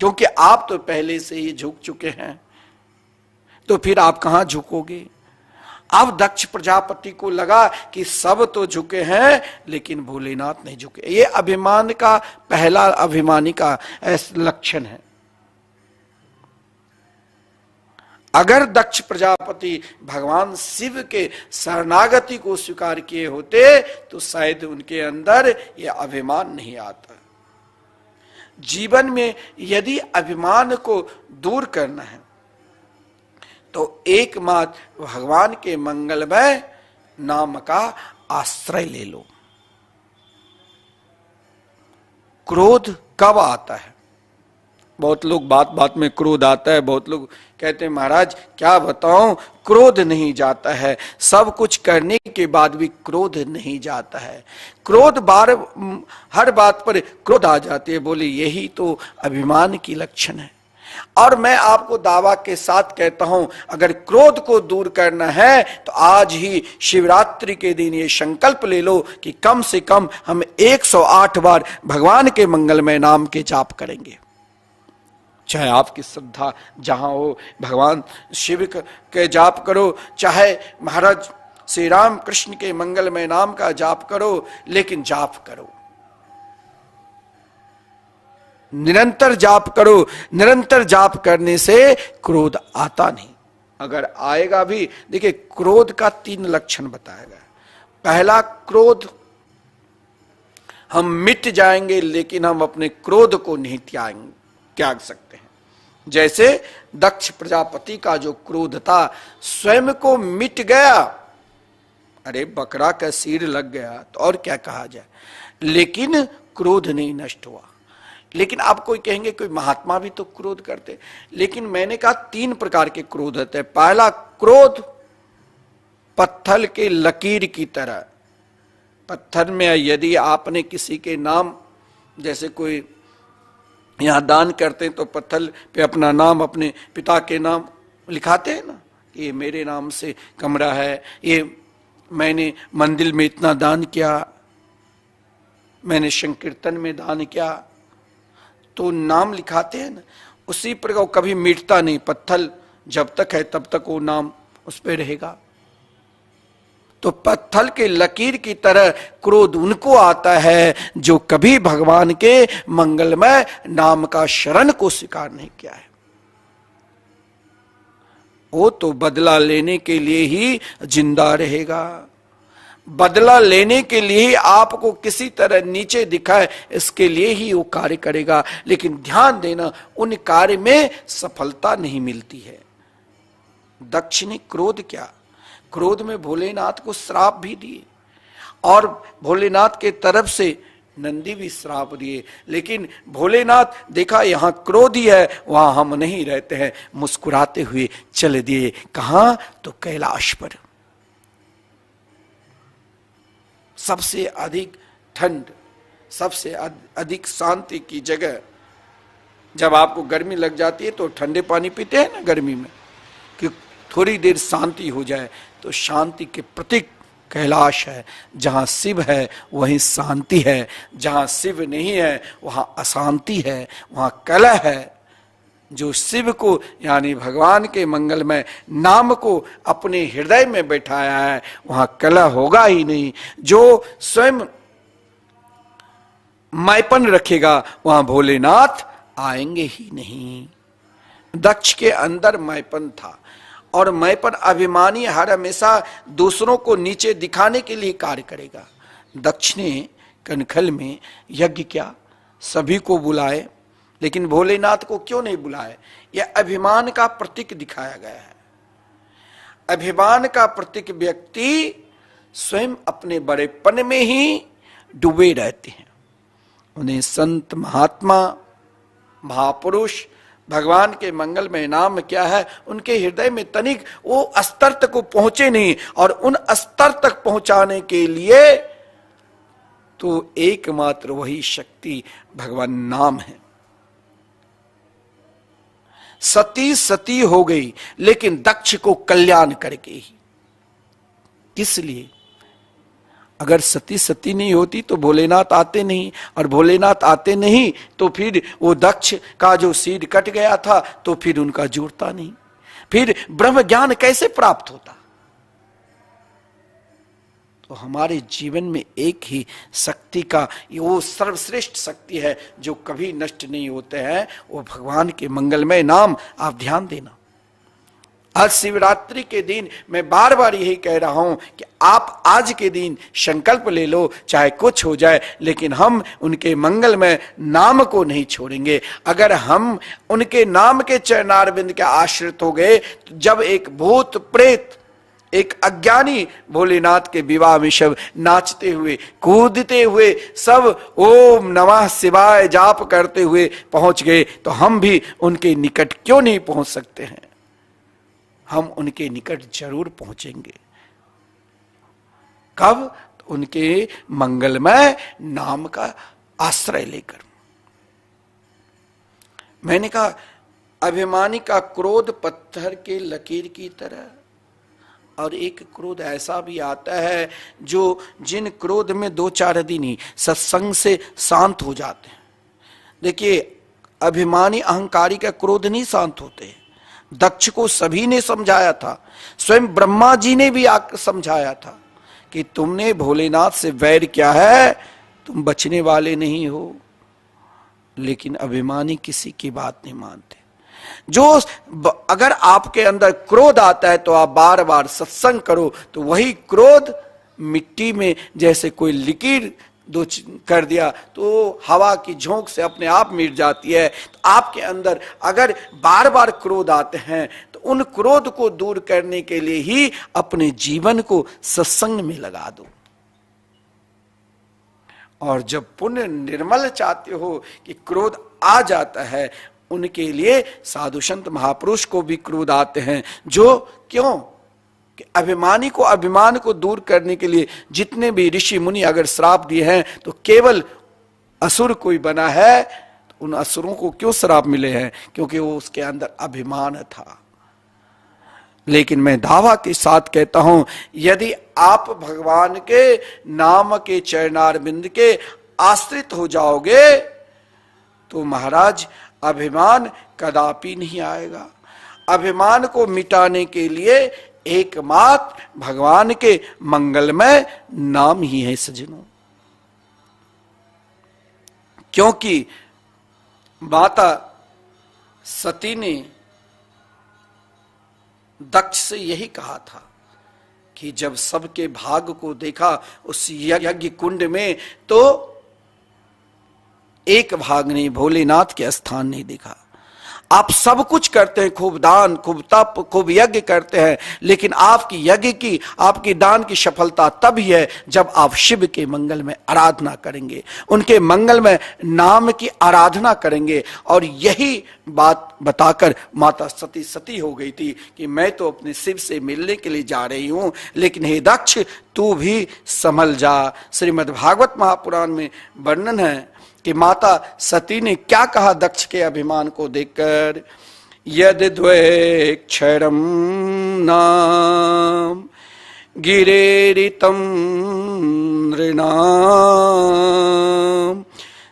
क्योंकि आप तो पहले से ही झुक चुके हैं, तो फिर आप कहां झुकोगे? अब दक्ष प्रजापति को लगा कि सब तो झुके हैं लेकिन भोलेनाथ नहीं झुके। ये अभिमान का पहला अभिमानी का लक्षण है। अगर दक्ष प्रजापति भगवान शिव के शरणागति को स्वीकार किए होते तो शायद उनके अंदर यह अभिमान नहीं आता। जीवन में यदि अभिमान को दूर करना है तो एकमात्र भगवान के मंगलमय नाम का आश्रय ले लो। क्रोध कब आता है? बहुत लोग बात बात में क्रोध आता है, बहुत लोग कहते हैं महाराज क्या बताऊं, क्रोध नहीं जाता है, सब कुछ करने के बाद भी क्रोध नहीं जाता है। क्रोध हर बात पर क्रोध आ जाती है। बोले यही तो अभिमान की लक्षण है। और मैं आपको दावा के साथ कहता हूं, अगर क्रोध को दूर करना है तो आज ही शिवरात्रि के दिन ये संकल्प ले लो कि कम से कम हम 108 बार भगवान के मंगलमय नाम के जाप करेंगे। चाहे आपकी श्रद्धा जहां हो, भगवान शिव के जाप करो, चाहे महाराज श्री राम कृष्ण के मंगलमय नाम का जाप करो, लेकिन जाप करो, निरंतर जाप करो। निरंतर जाप करने से क्रोध आता नहीं। अगर आएगा भी, देखिए क्रोध का 3 लक्षण बताया गया। पहला, क्रोध हम मिट जाएंगे लेकिन हम अपने क्रोध को नहीं त्याग सकते हैं। जैसे दक्ष प्रजापति का जो क्रोध था स्वयं को मिट गया। अरे बकरा का सिर लग गया तो और क्या कहा जाए, लेकिन क्रोध नहीं नष्ट हुआ। लेकिन आप कोई कहेंगे कोई महात्मा भी तो क्रोध करते, लेकिन मैंने कहा 3 प्रकार के क्रोध होते हैं। पहला क्रोध पत्थर के लकीर की तरह। पत्थर में यदि आपने किसी के नाम, जैसे कोई यहां दान करते हैं तो पत्थर पे अपना नाम, अपने पिता के नाम लिखाते हैं ना, ये मेरे नाम से कमरा है, ये मैंने मंदिर में इतना दान किया, मैंने संकीर्तन में दान किया, तो नाम लिखाते हैं ना। उसी प्रकार कभी मिटता नहीं। पत्थर जब तक है तब तक वो नाम उस पर रहेगा। तो पत्थर के लकीर की तरह क्रोध उनको आता है जो कभी भगवान के मंगलमय नाम का शरण को स्वीकार नहीं किया है। वो तो बदला लेने के लिए ही जिंदा रहेगा, बदला लेने के लिए आपको किसी तरह नीचे दिखाए इसके लिए ही वो कार्य करेगा। लेकिन ध्यान देना, उन कार्य में सफलता नहीं मिलती है। दक्ष ने क्रोध क्या, क्रोध में भोलेनाथ को श्राप भी दिए और भोलेनाथ के तरफ से नंदी भी श्राप दिए। लेकिन भोलेनाथ देखा यहां क्रोधी है, वहां हम नहीं रहते हैं, मुस्कुराते हुए चले दिए। कहां? तो कैलाश पर। सबसे अधिक ठंड, सबसे अधिक शांति की जगह। जब आपको गर्मी लग जाती है तो ठंडे पानी पीते हैं ना गर्मी में, कि थोड़ी देर शांति हो जाए। तो शांति के प्रतीक कैलाश है। जहां शिव है वहीं शांति है, जहां शिव नहीं है वहां अशांति है, वहां कलह है। जो शिव को यानी भगवान के मंगलमय नाम को अपने हृदय में बैठाया है वहां कलह होगा ही नहीं। जो स्वयं मैपन रखेगा वहां भोलेनाथ आएंगे ही नहीं। दक्ष के अंदर मैपन था और मैपन अभिमानी हर हमेशा दूसरों को नीचे दिखाने के लिए कार्य करेगा। दक्ष ने कनखल में यज्ञ किया, सभी को बुलाए, लेकिन भोलेनाथ को क्यों नहीं बुलाए? यह अभिमान का प्रतीक दिखाया गया है। अभिमान का प्रतीक व्यक्ति स्वयं अपने बड़ेपन में ही डूबे रहते हैं। उन्हें संत, महात्मा, महापुरुष, भगवान के मंगलमय नाम क्या है उनके हृदय में तनिक वो स्तर तक पहुंचे नहीं। और उन स्तर तक पहुंचाने के लिए तो एकमात्र वही शक्ति भगवान नाम है। सती सती हो गई लेकिन दक्ष को कल्याण करके ही। किस लिए? अगर सती सती नहीं होती तो भोलेनाथ आते नहीं, और भोलेनाथ आते नहीं तो फिर वो दक्ष का जो सिर कट गया था तो फिर उनका जुड़ता नहीं, फिर ब्रह्म ज्ञान कैसे प्राप्त होता? तो हमारे जीवन में एक ही शक्ति का, वो सर्वश्रेष्ठ शक्ति है जो कभी नष्ट नहीं होते हैं, वो भगवान के मंगलमय नाम। आप ध्यान देना, आज शिवरात्रि के दिन मैं बार बार यही कह रहा हूं कि आप आज के दिन संकल्प ले लो, चाहे कुछ हो जाए, लेकिन हम उनके मंगलमय नाम को नहीं छोड़ेंगे। अगर हम उनके नाम के चरणारविंद के आश्रित हो गए, तो जब एक भूत प्रेत, एक अज्ञानी भोलेनाथ के विवाह में सब नाचते हुए कूदते हुए सब ओम नमः शिवाय जाप करते हुए पहुंच गए, तो हम भी उनके निकट क्यों नहीं पहुंच सकते हैं? हम उनके निकट जरूर पहुंचेंगे। कब? तो उनके मंगलमय नाम का आश्रय लेकर। मैंने कहा अभिमानी का क्रोध पत्थर के लकीर की तरह, और एक क्रोध ऐसा भी आता है जो जिन क्रोध में 2-4 दिन ही सत्संग से शांत हो जाते हैं। देखिए, अभिमानी अहंकारी का क्रोध नहीं शांत होते। दक्ष को सभी ने समझाया था, स्वयं ब्रह्मा जी ने भी आकर समझाया था कि तुमने भोलेनाथ से वैर किया है, तुम बचने वाले नहीं हो। लेकिन अभिमानी किसी की बात नहीं मानते। जो अगर आपके अंदर क्रोध आता है तो आप बार बार सत्संग करो, तो वही क्रोध मिट्टी में जैसे कोई लकीर दो कर दिया तो हवा की झोंक से अपने आप मिट जाती है। तो आपके अंदर अगर बार बार क्रोध आते हैं तो उन क्रोध को दूर करने के लिए ही अपने जीवन को सत्संग में लगा दो। और जब पुण्य निर्मल चाहते हो कि क्रोध आ जाता है, उनके लिए साधु संत महापुरुष को भी क्रोध आते हैं। जो क्यों कि अभिमानी को अभिमान को दूर करने के लिए जितने भी ऋषि मुनि अगर श्राप दिए हैं तो केवल असुर कोई बना है, तो उन असुरों को क्यों श्राप मिले हैं? क्योंकि वो उसके अंदर अभिमान था। लेकिन मैं दावा के साथ कहता हूं, यदि आप भगवान के नाम के चरणारविंद के आश्रित हो जाओगे तो महाराज अभिमान कदापि नहीं आएगा। अभिमान को मिटाने के लिए एकमात्र भगवान के मंगलमय नाम ही है सज्जनों। क्योंकि माता सती ने दक्ष से यही कहा था कि जब सबके भाग को देखा उस यज्ञ कुंड में, तो एक भाग ने भोलेनाथ के स्थान नहीं देखा। आप सब कुछ करते हैं, खूब दान, खूब तप, खूब यज्ञ करते हैं, लेकिन आपकी यज्ञ की, आपकी दान की सफलता तभी है जब आप शिव के मंगल में आराधना करेंगे, उनके मंगल में नाम की आराधना करेंगे। और यही बात बताकर माता सती सती हो गई थी कि मैं तो अपने शिव से मिलने के लिए जा रही हूं, लेकिन हे दक्ष तू भी संभल जा। श्रीमद् भागवत महापुराण में वर्णन है कि माता सती ने क्या कहा दक्ष के अभिमान को देखकर, यद द्वैक्षरम नाम गिरेरितम नृणाम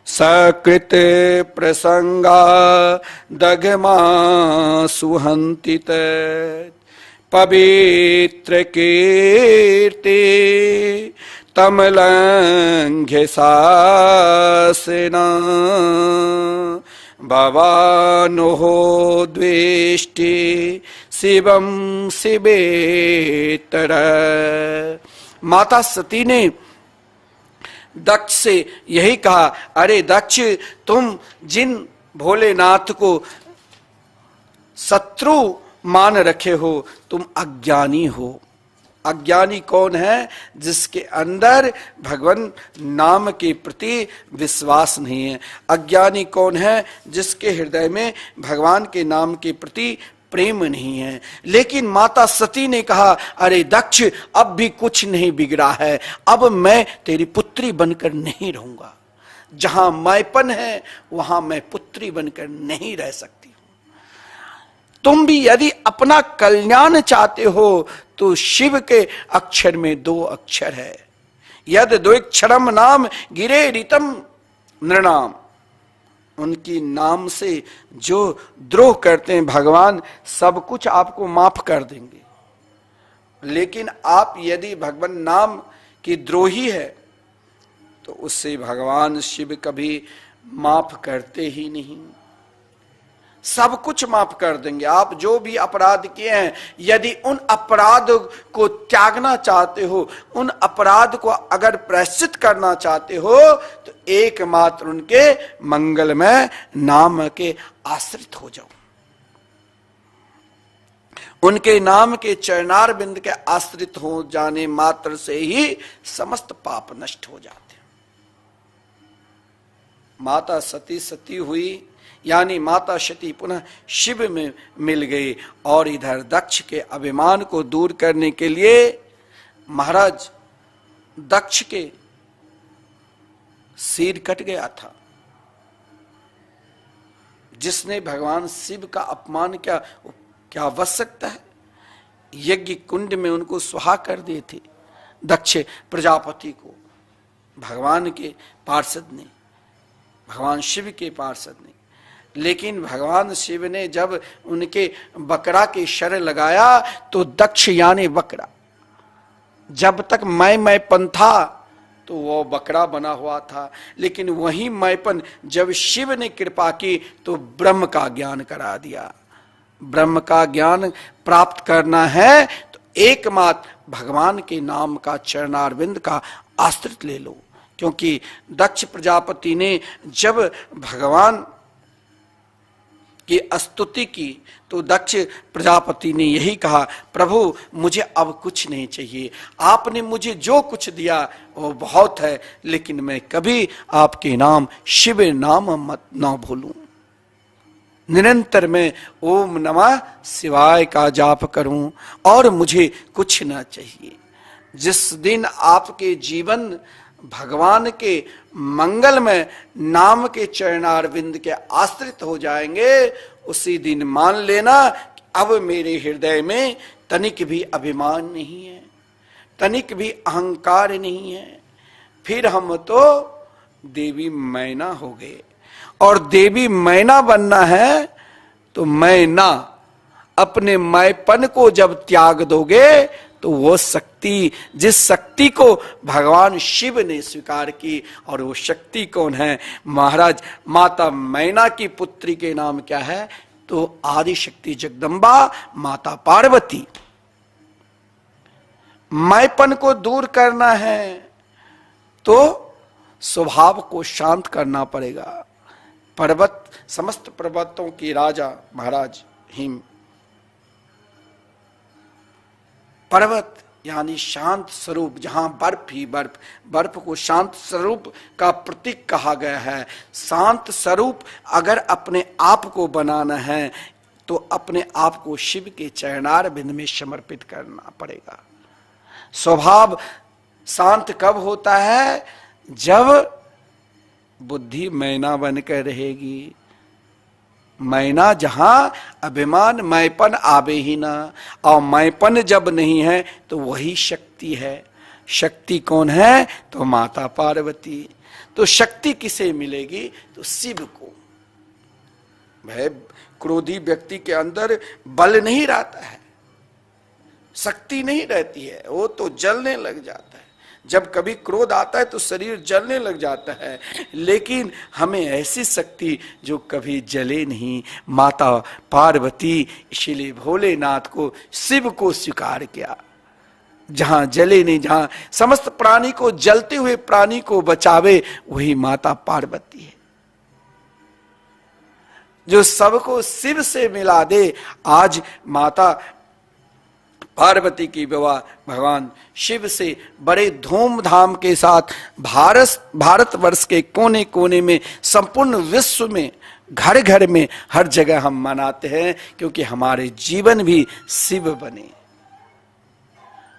सकृत प्रसंगा दगमा सुहन्ति तत् पवित्र कीर्ति तमलंघ्य सासना भवानुः द्वेष्टि शिवम शिवेतर। माता सती ने दक्ष से यही कहा, अरे दक्ष, तुम जिन भोलेनाथ को शत्रु मान रखे हो तुम अज्ञानी हो। अज्ञानी कौन है? जिसके अंदर भगवान नाम के प्रति विश्वास नहीं है। अज्ञानी कौन है? जिसके हृदय में भगवान के नाम के प्रति प्रेम नहीं है। लेकिन माता सती ने कहा, अरे दक्ष, अब भी कुछ नहीं बिगड़ा है, अब मैं तेरी पुत्री बनकर नहीं रहूंगा। जहां मैंपन है वहां मैं पुत्री बनकर नहीं रह सकती। तुम भी यदि अपना कल्याण चाहते हो तो शिव के अक्षर में 2 अक्षर है, यद द्वैक्षरम नाम गिरे रितम नृणाम। उनकी नाम से जो द्रोह करते हैं भगवान सब कुछ आपको माफ कर देंगे। लेकिन आप यदि भगवान नाम की द्रोही है तो उससे भगवान शिव कभी माफ करते ही नहीं। सब कुछ माफ कर देंगे। आप जो भी अपराध किए हैं, यदि उन अपराध को त्यागना चाहते हो, उन अपराध को अगर प्रायश्चित करना चाहते हो, तो एकमात्र उनके मंगलमय नाम के आश्रित हो जाओ। उनके नाम के चरणार बिंद के आश्रित हो जाने मात्र से ही समस्त पाप नष्ट हो जाते हैं। माता सती हुई, यानी माता सती पुनः शिव में मिल गई, और इधर दक्ष के अभिमान को दूर करने के लिए महाराज दक्ष के सिर कट गया था। जिसने भगवान शिव का अपमान क्या बच सकता है। यज्ञ कुंड में उनको सुहा कर दिए थे दक्ष प्रजापति को, भगवान के पार्षद ने, भगवान शिव के पार्षद ने। लेकिन भगवान शिव ने जब उनके बकरा के शर लगाया, तो दक्ष यानी बकरा, जब तक मैपन था तो वो बकरा बना हुआ था, लेकिन वही मैपन जब शिव ने कृपा की तो ब्रह्म का ज्ञान करा दिया। ब्रह्म का ज्ञान प्राप्त करना है तो एकमात्र भगवान के नाम का चरणारविंद का आश्रित ले लो। क्योंकि दक्ष प्रजापति ने जब भगवान की स्तुति की तो दक्ष प्रजापति ने यही कहा, प्रभु मुझे अब कुछ नहीं चाहिए, आपने मुझे जो कुछ दिया वो बहुत है, लेकिन मैं कभी आपके नाम शिव नाम मत ना भूलूं। निरंतर मैं ओम नमः शिवाय का जाप करूं और मुझे कुछ ना चाहिए। जिस दिन आपके जीवन भगवान के मंगलमय नाम के चरणारविंद के आश्रित हो जाएंगे, उसी दिन मान लेना कि अब मेरे हृदय में तनिक भी अभिमान नहीं है, तनिक भी अहंकार नहीं है। फिर हम तो देवी मैना हो गए, और देवी मैना बनना है तो मैना अपने मैपन को जब त्याग दोगे तो वो शक्ति, जिस शक्ति को भगवान शिव ने स्वीकार की, और वो शक्ति कौन है? महाराज माता मैना की पुत्री के नाम क्या है? तो आदि शक्ति जगदम्बा माता पार्वती। मैपन को दूर करना है तो स्वभाव को शांत करना पड़ेगा। पर्वत, समस्त पर्वतों की राजा महाराज हिम, पर्वत यानी शांत स्वरूप, जहां बर्फ ही बर्फ, बर्फ को शांत स्वरूप का प्रतीक कहा गया है। शांत स्वरूप अगर अपने आप को बनाना है तो अपने आप को शिव के चरणारविंद में समर्पित करना पड़ेगा। स्वभाव शांत कब होता है? जब बुद्धि मैना बनकर रहेगी। मैना जहां अभिमान मैपन आवे ही ना, और मैपन जब नहीं है तो वही शक्ति है। शक्ति कौन है? तो माता पार्वती। तो शक्ति किसे मिलेगी? तो शिव को। भाई क्रोधी व्यक्ति के अंदर बल नहीं रहता है, शक्ति नहीं रहती है, वो तो जलने लग जाता है। जब कभी क्रोध आता है तो शरीर जलने लग जाता है, लेकिन हमें ऐसी शक्ति जो कभी जले नहीं, माता पार्वती। इसीलिए भोलेनाथ को, शिव को स्वीकार किया। जहां जले नहीं, जहां समस्त प्राणी को, जलते हुए प्राणी को बचावे, वही माता पार्वती है। जो सबको शिव से मिला दे। आज माता पार्वती की विवाह भगवान शिव से बड़े धूमधाम के साथ भारतवर्ष के कोने कोने में, संपूर्ण विश्व में, घर घर में, हर जगह हम मनाते हैं, क्योंकि हमारे जीवन भी शिव बने।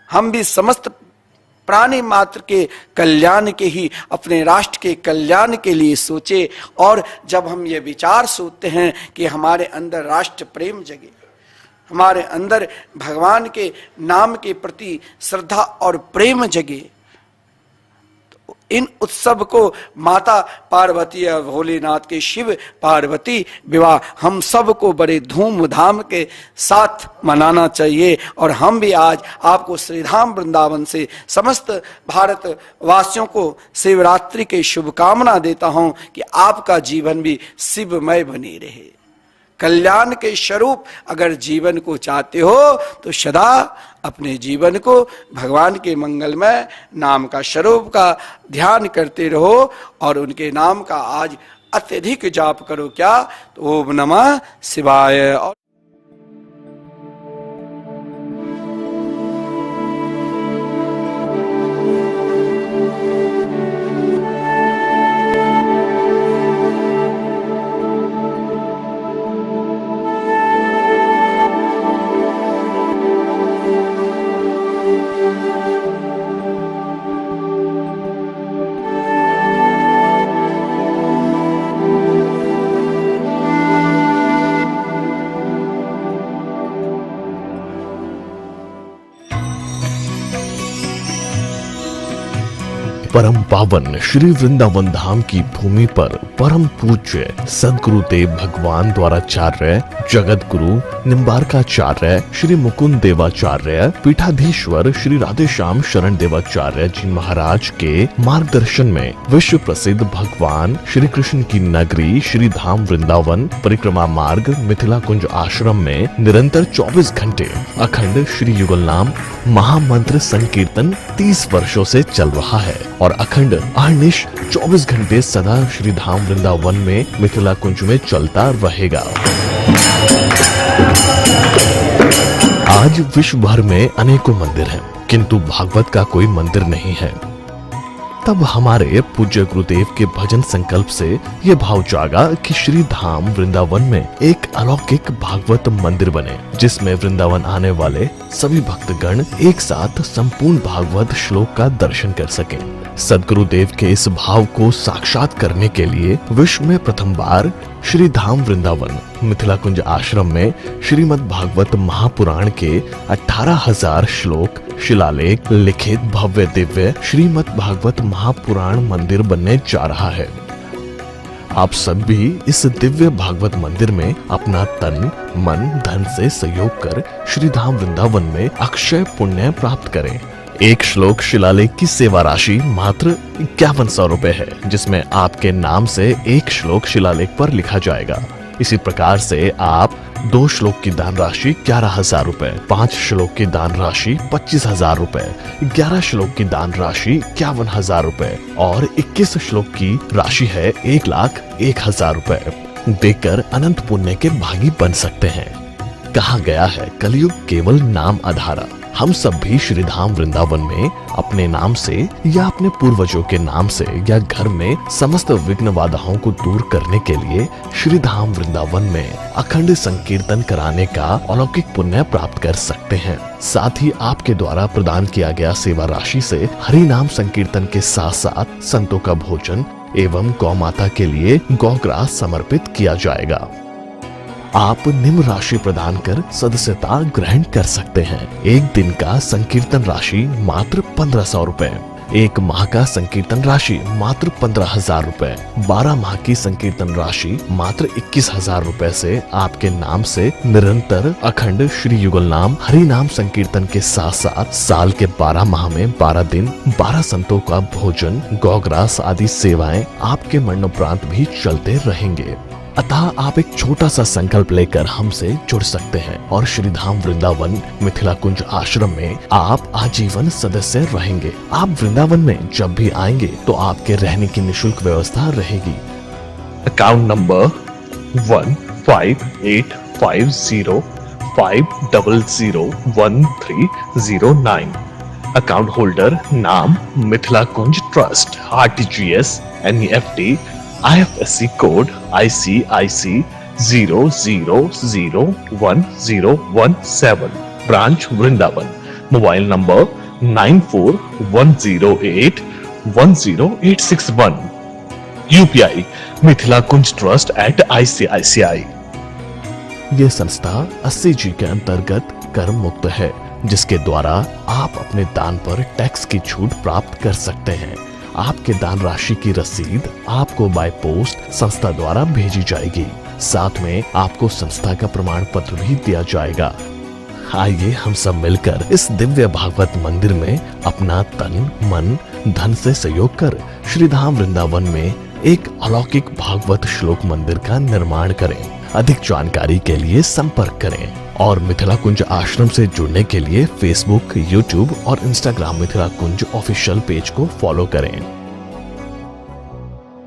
हम भी समस्त प्राणी मात्र के कल्याण के ही, अपने राष्ट्र के कल्याण के लिए सोचे। और जब हम ये विचार सोचते हैं कि हमारे अंदर राष्ट्र प्रेम जगे, हमारे अंदर भगवान के नाम के प्रति श्रद्धा और प्रेम जगे, तो इन उत्सव को माता पार्वती और भोलेनाथ के शिव पार्वती विवाह हम सब को बड़े धूमधाम के साथ मनाना चाहिए। और हम भी आज आपको श्रीधाम वृंदावन से समस्त भारत वासियों को शिवरात्रि के शुभकामना देता हूं कि आपका जीवन भी शिवमय बनी रहे। कल्याण के स्वरूप अगर जीवन को चाहते हो तो सदा अपने जीवन को भगवान के मंगलमय नाम का स्वरूप का ध्यान करते रहो और उनके नाम का आज अत्यधिक जाप करो। क्या? तो ओम नमः शिवाय। परम पावन श्री वृंदावन धाम की भूमि पर परम पूज्य सदगुरुदेव भगवान द्वाराचार्य जगत गुरु निम्बारकाचार्य श्री मुकुंद देवाचार्य पीठाधीश्वर श्री राधेश्याम शरण देवाचार्य जी महाराज के मार्गदर्शन में विश्व प्रसिद्ध भगवान श्री कृष्ण की नगरी श्री धाम वृंदावन परिक्रमा मार्ग मिथिला कुंज आश्रम में निरंतर 24 घंटे अखंड श्री युगल नाम महामंत्र संकीर्तन 30 वर्षों से चल रहा है और अखंड अहर्निश 24 घंटे सदा श्री धाम वृंदावन में मिथिला कुंज में चलता रहेगा। आज विश्व भर में अनेकों मंदिर हैं, किंतु भागवत का कोई मंदिर नहीं है। तब हमारे पूज्य गुरुदेव के भजन संकल्प से ये भाव जागा कि श्री धाम वृंदावन में एक अलौकिक भागवत मंदिर बने, जिसमें वृंदावन आने वाले सभी भक्तगण एक साथ संपूर्ण भागवत श्लोक का दर्शन कर सकें। सदगुरुदेव के इस भाव को साक्षात करने के लिए विश्व में प्रथम बार श्री धाम वृंदावन मिथिला कुंज आश्रम में श्रीमद् भागवत महापुराण के 18,000 श्लोक शिलालेख लिखित भव्य दिव्य श्रीमद् भागवत महापुराण मंदिर बनने जा रहा है। आप सब भी इस दिव्य भागवत मंदिर में अपना तन मन धन से सहयोग कर श्री धाम वृंदावन में अक्षय पुण्य प्राप्त करें। एक श्लोक शिलालेख की सेवा राशि मात्र 5100 रुपए है, जिसमें आपके नाम से एक श्लोक शिलालेख पर लिखा जाएगा। इसी प्रकार से आप 2 श्लोक की दान राशि 11,000 रुपए, 5 श्लोक की दान राशि 25,000 रुपए, 11 श्लोक की दान राशि 51,000 रुपए और 21 श्लोक की राशि है 1,01,000 रुपए देकर अनंत पुण्य के भागी बन सकते हैं। कहा गया है कलयुग केवल नाम आधारा। हम सब भी श्री धाम वृंदावन में अपने नाम से या अपने पूर्वजों के नाम से या घर में समस्त विघ्न बाधाओं को दूर करने के लिए श्री धाम वृंदावन में अखंड संकीर्तन कराने का अलौकिक पुण्य प्राप्त कर सकते हैं। साथ ही आपके द्वारा प्रदान किया गया सेवा राशि से हरि नाम संकीर्तन के साथ साथ संतों का भोजन एवं गौ माता के लिए गौग्रास समर्पित किया जाएगा। आप निम्न राशि प्रदान कर सदस्यता ग्रहण कर सकते हैं। एक दिन का संकीर्तन राशि मात्र 1500 रुपए, एक माह का संकीर्तन राशि मात्र 15,000 रुपए, 12 माह की संकीर्तन राशि मात्र 21,000 रुपए से आपके नाम से निरंतर अखंड श्री युगल नाम हरि नाम संकीर्तन के साथ साथ साल के 12 माह में 12 दिन 12 संतों का भोजन गौग्रास आदि सेवाएं आपके मरणोपरांत भी चलते रहेंगे। अतः आप एक छोटा सा संकल्प लेकर हमसे जुड़ सकते हैं और श्री धाम वृंदावन मिथिला कुंज आश्रम में आप आजीवन सदस्य रहेंगे। आप वृंदावन में जब भी आएंगे तो आपके रहने की निशुल्क व्यवस्था रहेगी। Account number 155850501309। अकाउंट होल्डर नाम Mithila Kunj trust, RTGS, NEFT, IFSC code ICIC 00011017, branch Vrindavan. Mobile number 9410810861। UPI Mithila Kunj trust @ICICI। ये संस्था 80G के अंतर्गत कर मुक्त है, जिसके द्वारा आप अपने दान पर टैक्स की छूट प्राप्त कर सकते हैं। आपके दान राशि की रसीद आपको बाय पोस्ट संस्था द्वारा भेजी जाएगी। साथ में आपको संस्था का प्रमाण पत्र भी दिया जाएगा। आइए हम सब मिलकर इस दिव्य भागवत मंदिर में अपना तन मन धन से सहयोग कर श्री धाम वृंदावन में एक अलौकिक भागवत श्लोक मंदिर का निर्माण करें। अधिक जानकारी के लिए संपर्क करें और मिथिला कुंज आश्रम से जुड़ने के लिए फेसबुक, यूट्यूब और इंस्टाग्राम मिथिला कुंज ऑफिशियल पेज को फॉलो करें।